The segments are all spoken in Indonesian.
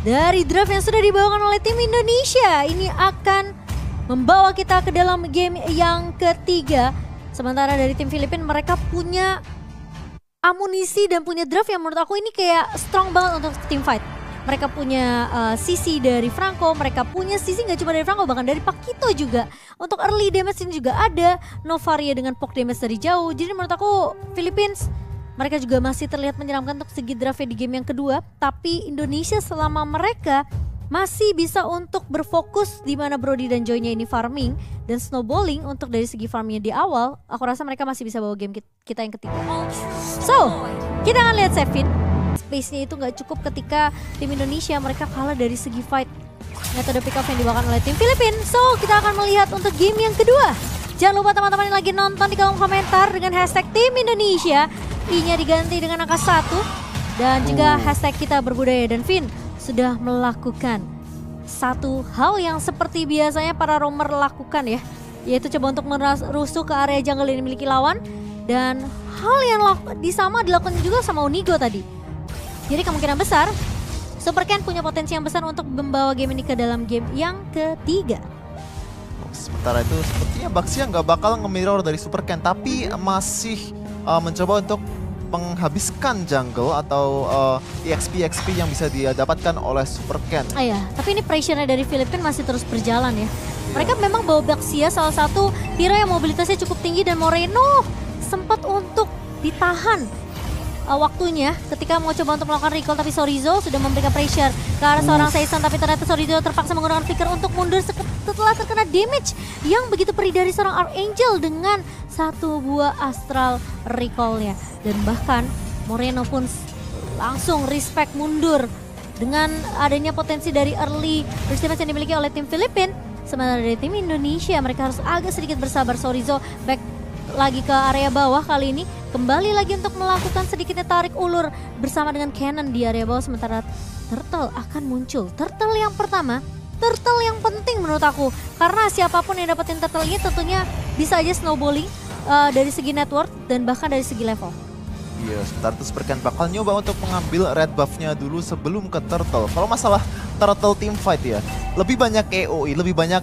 dari draft yang sudah dibawakan oleh tim Indonesia. Ini akan membawa kita ke dalam game yang ketiga. Sementara dari tim Filipina mereka punya amunisi dan punya draft yang menurut aku ini kayak strong banget untuk team fight. Mereka punya sisi dari Franco, mereka punya sisi nggak cuma dari Franco, bahkan dari Pakito juga. Untuk early damage ini juga ada Novaria dengan poke damage dari jauh. Jadi menurut aku Philippines mereka juga masih terlihat menyeramkan untuk segi draftnya di game yang kedua. Tapi Indonesia selama mereka masih bisa untuk berfokus di mana Brody dan Joy-nya ini farming dan snowballing untuk dari segi farmingnya di awal, aku rasa mereka masih bisa bawa game kita yang ketiga. So, kita akan lihat Sevin. Space-nya itu nggak cukup ketika tim Indonesia mereka kalah dari segi fight. Metode pick up yang dibawakan oleh tim Filipina. So, kita akan melihat untuk game yang kedua. Jangan lupa teman-teman yang lagi nonton di kolom komentar dengan hashtag tim Indonesia. I-nya diganti dengan angka 1. Dan juga hashtag kita berbudaya. Dan Vin sudah melakukan satu hal yang seperti biasanya para roamer lakukan ya. Yaitu coba untuk merusuh ke area jungle yang dimiliki lawan. Dan hal yang sama dilakukan juga sama Unigo tadi. Jadi kemungkinan besar Super Ken punya potensi yang besar untuk membawa game ini ke dalam game yang ketiga. Sementara itu sepertinya Baxia nggak bakal nge-mirror dari Super Ken, tapi masih mencoba untuk menghabiskan jungle atau EXP yang bisa dia dapatkan oleh Super Ken. Iya, tapi ini pressure-nya dari Filipina masih terus berjalan ya. Mereka memang bawa Baxia, salah satu hero yang mobilitasnya cukup tinggi, dan Moreno sempat untuk ditahan waktunya ketika mau coba untuk melakukan recall, tapi Sorizo sudah memberikan pressure ke arah seorang Seisan, tapi ternyata Sorizo terpaksa menggunakan flicker untuk mundur setelah terkena damage yang begitu perih dari seorang Archangel dengan satu buah astral recall-nya. Dan bahkan Moreno pun langsung respect mundur dengan adanya potensi dari early burst damage yang dimiliki oleh tim Filipina. Sementara dari tim Indonesia mereka harus agak sedikit bersabar. Sorizo back lagi ke area bawah kali ini, kembali lagi untuk melakukan sedikitnya tarik ulur bersama dengan Cannon di area bawah. Sementara Turtle akan muncul. Turtle yang pertama, Turtle yang penting menurut aku, karena siapapun yang dapetin Turtle ini tentunya bisa aja snowballing dari segi network dan bahkan dari segi level. Iya, sebentar itu Super Ken bakal nyoba untuk mengambil red buff-nya dulu sebelum ke Turtle. Kalau masalah Turtle team fight ya, lebih banyak AOE, lebih banyak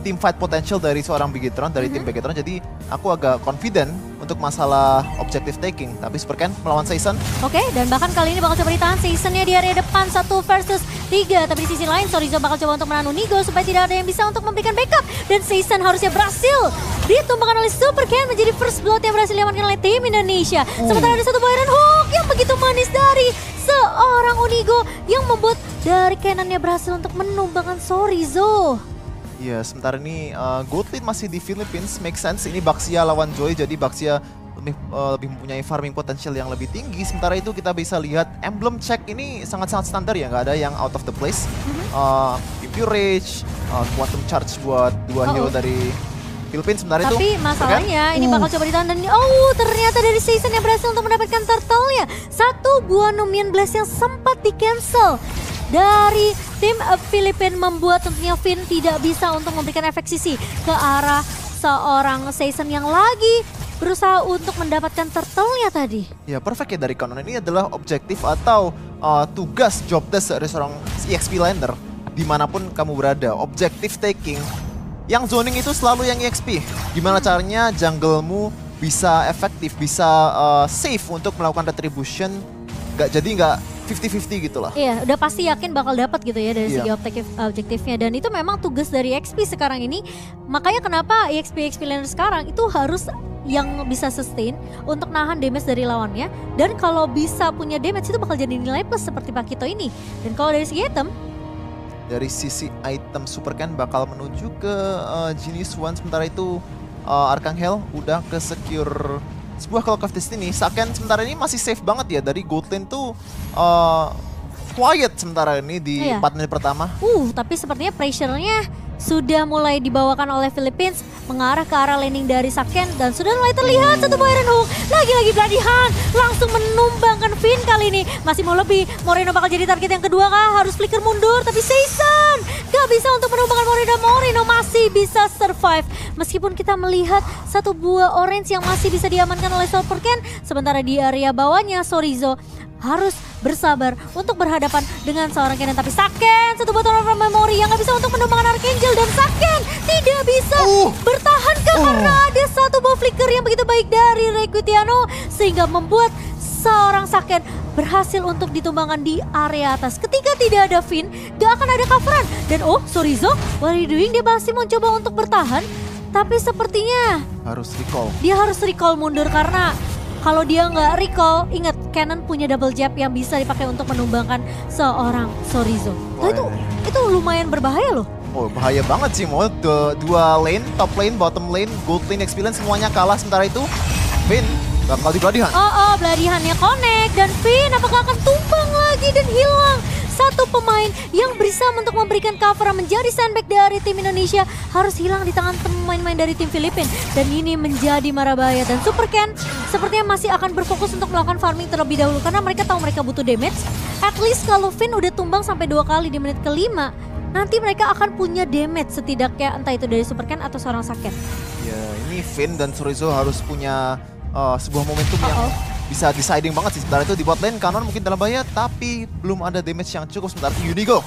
team fight potential dari seorang Bigetron, dari tim Bigetron. Jadi aku agak confident untuk masalah objective taking. Tapi Super Ken melawan Season. Oke, dan bahkan kali ini bakal coba ditahan Seasonnya di area depan 1 versus 3. Tapi di sisi lain Sorizo bakal coba untuk menahan Unigo supaya tidak ada yang bisa untuk memberikan backup. Dan Season harusnya berhasil ditumbangkan oleh Super Ken menjadi first blood yang berhasil diamankan oleh tim Indonesia. Sementara ada satu Byron Hook yang begitu manis dari seorang Unigo yang membuat dari cannonnya berhasil untuk menumbangkan Sorizo. Ya, sementara ini gold lead masih di Philippines, make sense. Ini Baxia lawan Joy, jadi Baxia lebih mempunyai farming potential yang lebih tinggi. Sementara itu kita bisa lihat emblem check ini sangat-sangat standar ya, nggak ada yang out of the place. Impure Rage, Quantum Charge buat dua hero dari Philippines. Sementara itu. Tapi masalahnya ini bakal coba ditahan dan ternyata dari Season yang berhasil untuk mendapatkan turtle-nya. Satu buah Numian Blast yang sempat di cancel dari tim Filipina membuat tentunya Finn tidak bisa untuk memberikan efek sisi ke arah seorang Season yang lagi berusaha untuk mendapatkan turtle-nya tadi. Ya, perfect ya dari Kanon. Ini adalah objektif atau tugas job desk dari seorang EXP laner dimanapun kamu berada. Objektif taking. Yang zoning itu selalu yang EXP. Gimana caranya junglemu bisa efektif, bisa safe untuk melakukan retribution. Nggak 50-50 gitu lah. Iya, udah pasti yakin bakal dapat gitu ya dari segi objektifnya. Dan itu memang tugas dari EXP sekarang ini. Makanya kenapa EXP laner sekarang itu harus yang bisa sustain untuk nahan damage dari lawannya. Dan kalau bisa punya damage itu bakal jadi nilai plus seperti Pakito ini. Dan kalau dari segi item, dari sisi item Super Ken bakal menuju ke Genius One. Sementara itu Archangel udah ke secure sebuah Clock of Destiny. Saken sementara ini masih safe banget ya dari gold lane tuh quiet sementara ini di 4 menit pertama. Tapi sepertinya pressure-nya sudah mulai dibawakan oleh Philippines mengarah ke arah laning dari Saken dan sudah mulai terlihat satu Byron Hook. Lagi-lagi Bloody Hand langsung menumbangkan Finn kali ini. Masih mau lebih, Moreno bakal jadi target yang kedua kah? Harus flicker mundur tapi Season gak bisa untuk menumbangkan Moreno. Moreno masih bisa survive meskipun kita melihat satu buah orange yang masih bisa diamankan oleh Super Ken. Sementara di area bawahnya Sorizo harus bersabar untuk berhadapan dengan seorang Kenan. Tapi Saken, satu botol of memory yang gak bisa untuk menumbangkan Archangel. Dan Saken tidak bisa bertahan karena ada satu ball flicker yang begitu baik dari Requitiano. Sehingga membuat seorang Saken berhasil untuk ditumbangkan di area atas. Ketika tidak ada Finn, gak akan ada coveran. Dan Sorizo, what are you doing? Dia masih mencoba untuk bertahan. Tapi sepertinya harus recall. Dia harus recall mundur karena kalau dia nggak recall, ingat Kenan punya double jab yang bisa dipakai untuk menumbangkan seorang Sorizo. Itu lumayan berbahaya loh. Oh, bahaya banget sih, mau dua lane, top lane, bottom lane, gold lane experience semuanya kalah. Sementara itu Finn bakal dibeladihan. Beladihannya connect dan Finn apakah akan tumbang lagi dan hilang satu pemain yang bisa untuk memberikan cover menjadi sandbag dari tim Indonesia harus hilang di tangan pemain-pemain dari tim Filipina. Dan ini menjadi mara bahaya. Dan Super Ken sepertinya masih akan berfokus untuk melakukan farming terlebih dahulu karena mereka tahu mereka butuh damage. At least kalau Finn udah tumbang sampai 2 kali di menit ke-5, nanti mereka akan punya damage setidaknya, entah itu dari Super Ken atau seorang Saken. Ya, ini Finn dan Sorizo harus punya sebuah momentum yang bisa deciding banget sih. Sementara itu di bot lane Kanon mungkin dalam bahaya, tapi belum ada damage yang cukup. Sementara itu Unigo.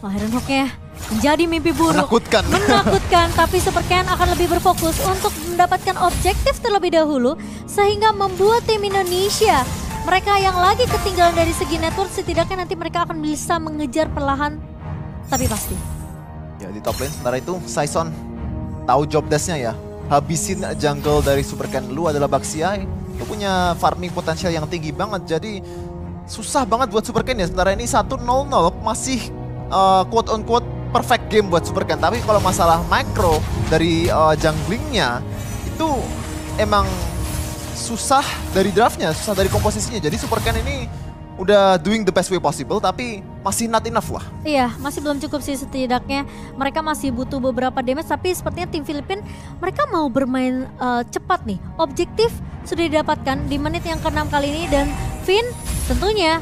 Iron Hook-nya menjadi mimpi buruk. Menakutkan, tapi Super Ken akan lebih berfokus untuk mendapatkan objektif terlebih dahulu. Sehingga membuat tim Indonesia, mereka yang lagi ketinggalan dari segi network, setidaknya nanti mereka akan bisa mengejar perlahan, tapi pasti. Ya, di top lane sementara itu Saison tahu job desk-nya ya. Habisin jungle dari Super Ken. Lu adalah Baxiai, lu punya farming potensial yang tinggi banget, jadi susah banget buat Super Ken ya. Sementara ini 1-0-0 masih quote on quote perfect game buat Super Ken. Tapi kalau masalah macro dari junglingnya itu emang susah dari draftnya, susah dari komposisinya. Jadi Super Ken ini udah doing the best way possible, tapi masih not enough lah. Iya, masih belum cukup sih setidaknya. Mereka masih butuh beberapa damage, tapi sepertinya tim Filipina mereka mau bermain cepat nih. Objektif sudah didapatkan di menit yang ke-6 kali ini dan Finn tentunya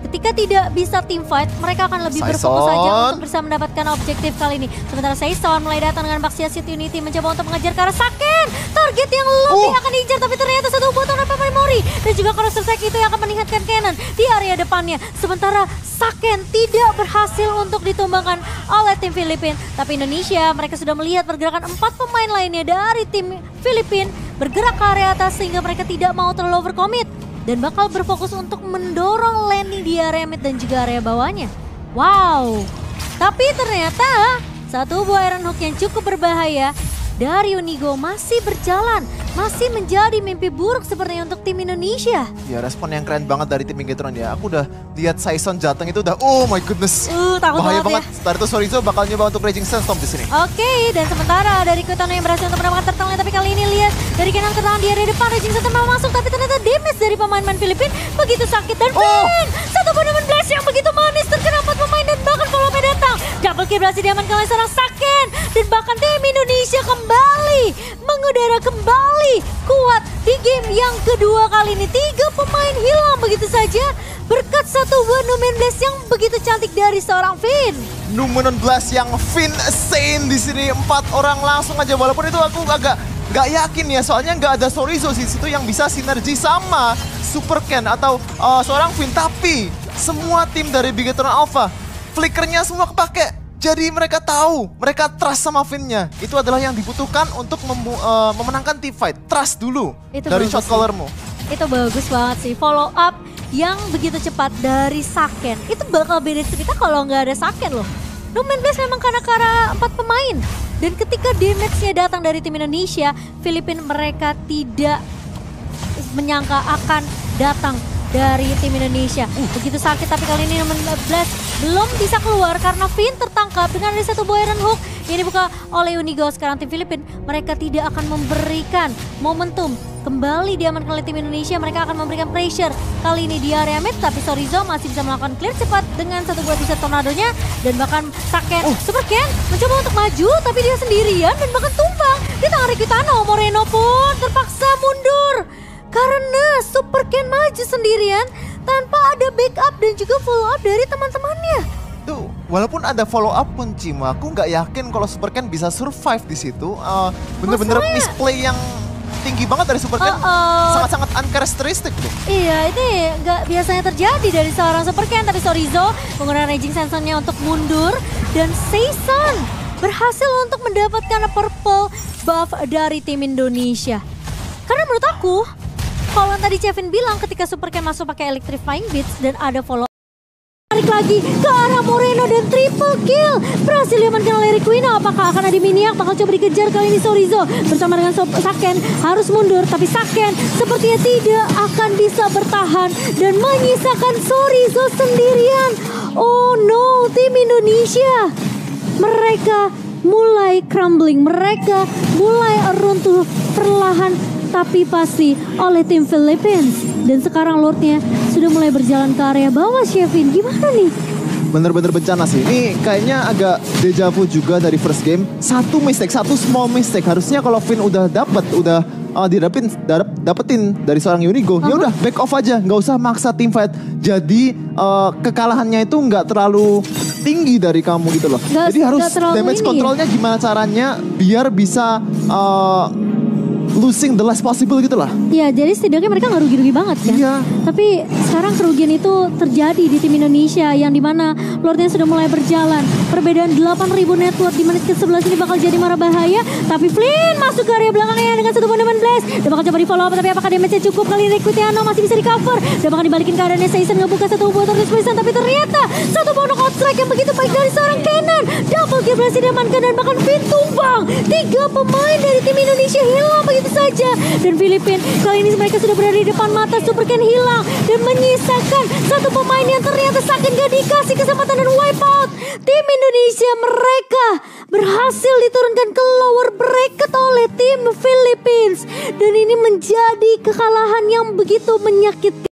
ketika tidak bisa team fight, mereka akan lebih berfokus saja untuk bisa mendapatkan objektif kali ini. Sementara Saison mulai datang dengan Baxia City Unity mencoba untuk mengejar ke arah Saken. Target yang lebih akan diincar, tapi ternyata satu botol apa memory. Dan juga Cross Attack itu yang akan meningkatkan Kenan di area depannya. Sementara Saken tidak berhasil untuk ditumbangkan oleh tim Filipina. Tapi Indonesia, mereka sudah melihat pergerakan 4 pemain lainnya dari tim Filipina bergerak ke area atas sehingga mereka tidak mau terlalu overcommit. Dan bakal berfokus untuk mendorong landing di area mid dan juga area bawahnya. Wow, tapi ternyata satu buah Iron Hook yang cukup berbahaya dari Unigo masih berjalan. Masih menjadi mimpi buruk sepertinya untuk tim Indonesia. Ya, respon yang keren banget dari tim Ingetron ya. Aku udah lihat Saison datang itu udah oh my goodness. Takut bahaya banget banget. Setelah itu Sorizo bakal nyoba untuk Raging Sandstorm di sini. Oke, dan sementara dari Quitano yang berhasil untuk mendapatkan tertahan, tapi kali ini lihat dari Kenan tertahan di area depan. Raging Sandstorm mau masuk, tapi ternyata damage dari pemain-pemain Filipina begitu sakit. Dan Finn, satu Boneman Blast yang begitu manis terkena 4 pemain dan bahkan follow-up datang. Double kill berhasil diamankan oleh seorang Saken. Dan bahkan tim Indonesia kembali mengudara kembali kuat di game yang kedua kali ini. 3 pemain hilang begitu saja berkat satu buah Numen Blast yang begitu cantik dari seorang Finn. Numenon Blast yang Finn Sane di sini 4 orang langsung aja, walaupun itu aku agak nggak yakin ya, soalnya nggak ada Sorizo di situ yang bisa sinergi sama Super Ken atau seorang Finn. Tapi semua tim dari Bigetron Alpha flickernya semua kepake. Jadi mereka tahu, mereka trust sama Finn-nya. Itu adalah yang dibutuhkan untuk memenangkan team fight. Trust dulu itu dari shot callermu. Itu bagus banget sih, follow up yang begitu cepat dari Saken. Itu bakal beda cerita kalau nggak ada Saken loh. Numen Blast memang karena 4 pemain. Dan ketika damage-nya datang dari tim Indonesia, Filipina mereka tidak menyangka akan datang dari tim Indonesia. Begitu sakit, tapi kali ini Numen Blast belum bisa keluar karena Finn tertangkap dengan ada satu buah Iron Hook yang dibuka oleh Unigo. Sekarang tim Filipina mereka tidak akan memberikan momentum kembali diamankan oleh tim Indonesia. Mereka akan memberikan pressure kali ini di area mid, tapi Sorizo masih bisa melakukan clear cepat dengan satu buah bisa tornadonya. Dan bahkan Saken, Super Ken mencoba untuk maju, tapi dia sendirian dan bahkan tumbang di tangan Requitano. Moreno pun terpaksa mundur karena Super Ken maju sendirian tanpa ada backup dan juga follow up dari teman-temannya. Tuh, walaupun ada follow up pun Cima, aku nggak yakin kalau Super Ken bisa survive di situ. Bener-bener misplay yang tinggi banget dari Super Ken. Sangat-sangat uncharacteristic loh. Iya, ini nggak biasanya terjadi dari seorang Super Ken. Tapi Sorizo menggunakan Raging Sense-nya untuk mundur. Dan Seisan berhasil untuk mendapatkan purple buff dari tim Indonesia. Karena menurut aku, kalau tadi Kevin bilang ketika Super Ken masuk pakai Electrifying Beats dan ada follow tarik lagi ke arah Moreno dan triple kill. Berhasil diamankan oleh Requino. Apakah akan ada Miniak? Bakal coba dikejar kali ini Sorizo. Bersama dengan Saken harus mundur. Tapi Saken sepertinya tidak akan bisa bertahan. Dan menyisakan Sorizo sendirian. Oh no, tim Indonesia. Mereka mulai crumbling. Mereka mulai runtuh perlahan tapi pasti oleh tim Philippines. Dan sekarang Lordnya sudah mulai berjalan ke area bawah. Kevin, gimana nih? Bener-bener bencana sih. Ini kayaknya agak deja vu juga dari first game. Satu small mistake. Harusnya kalau Finn udah dapetin dari seorang Unigo, ya udah back off aja, nggak usah maksa team fight. Jadi kekalahannya itu nggak terlalu tinggi dari kamu gitu loh. Jadi harus damage controlnya gimana caranya biar bisa losing the less possible gitu lah. Ya, jadi setidaknya mereka nggak rugi-rugi banget kan. Iya. Tapi sekarang kerugian itu terjadi di tim Indonesia yang dimana Lordnya sudah mulai berjalan. Perbedaan 8.000 network di menit ke-11 ini bakal jadi marah bahaya. Tapi Flynn masuk ke area belakangnya dengan satu bonus blast. Dan bakal coba di follow up, tapi apakah damage-nya cukup? Kali ini Quitiano masih bisa di cover. Dan bakal dibalikin keadaannya Season ngebuka satu buat terus Season. Tapi ternyata satu bonus outstrike yang begitu baik dari seorang Cannon. Double kill berhasil diamankan dan bahkan Finn tumbang. 3 pemain dari tim Indonesia hilang begitu saja. Dan Filipina kali ini mereka sudah berada di depan mata. Super Ken hilang dan menyisakan satu pemain yang ternyata Saken gak dikasih kesempatan dan wipe out. Tim Indonesia mereka berhasil diturunkan ke lower bracket oleh tim Philippines. Dan ini menjadi kekalahan yang begitu menyakitkan.